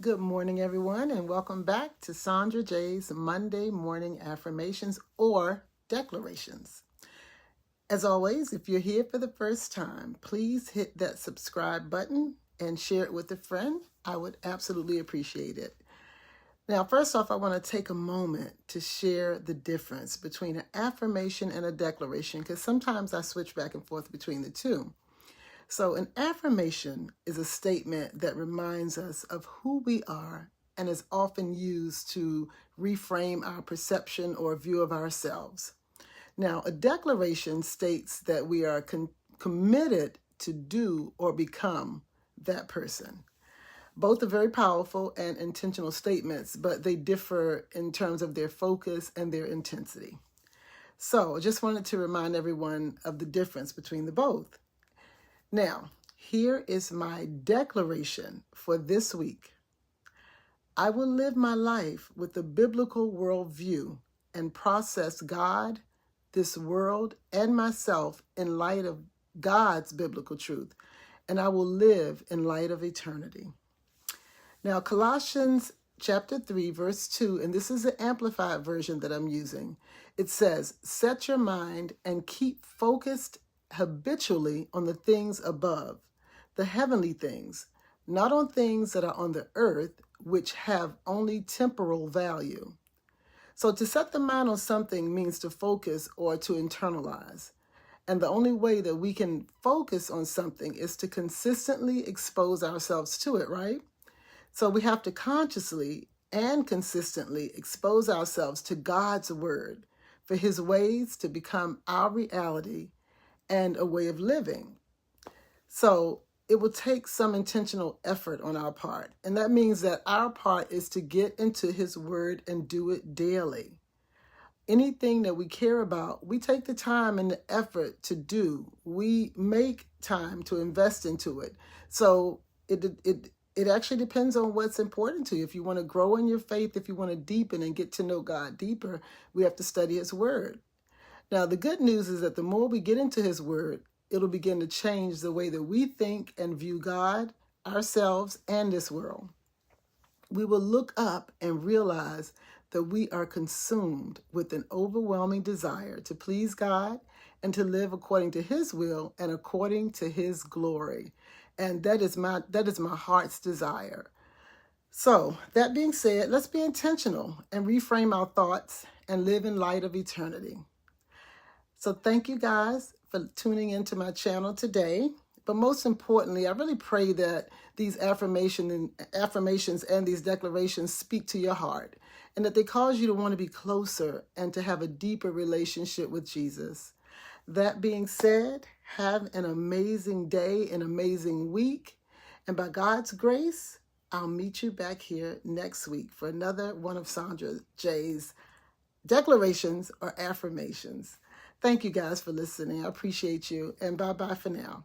Good morning, everyone, and welcome back to Sandra J's Monday Morning Affirmations or Declarations. As always, if you're here for the first time, please hit that subscribe button and share it with a friend. I would absolutely appreciate it. Now, first off, I want to take a moment to share the difference between an affirmation and a declaration because sometimes I switch back and forth between the two. So an affirmation is a statement that reminds us of who we are and is often used to reframe our perception or view of ourselves. Now, a declaration states that we are committed to do or become that person. Both are very powerful and intentional statements, but they differ in terms of their focus and their intensity. So I just wanted to remind everyone of the difference between the both. Now, here is my declaration for this week. I will live my life with a biblical worldview and process God, this world, and myself in light of God's biblical truth, and I will live in light of eternity. Now, Colossians chapter 3, verse 2, and this is the amplified version that I'm using. It says, set your mind and keep focused habitually on the things above, the heavenly things, not on things that are on the earth, which have only temporal value. So to set the mind on something means to focus or to internalize. And the only way that we can focus on something is to consistently expose ourselves to it, right? So we have to consciously and consistently expose ourselves to God's word for his ways to become our reality and a way of living. So it will take some intentional effort on our part. And that means that our part is to get into his word and do it daily. Anything that we care about, we take the time and the effort to do. We make time to invest into it. So it actually depends on what's important to you. If you want to grow in your faith, if you want to deepen and get to know God deeper, we have to study his word. Now, the good news is that the more we get into his word, it'll begin to change the way that we think and view God, ourselves, and this world. We will look up and realize that we are consumed with an overwhelming desire to please God and to live according to his will and according to his glory. And that is my heart's desire. So that being said, let's be intentional and reframe our thoughts and live in light of eternity. So thank you guys for tuning into my channel today. But most importantly, I really pray that these affirmations and these declarations speak to your heart and that they cause you to want to be closer and to have a deeper relationship with Jesus. That being said, have an amazing day, an amazing week. And by God's grace, I'll meet you back here next week for another one of Sandra J's declarations or affirmations. Thank you guys for listening. I appreciate you. And bye-bye for now.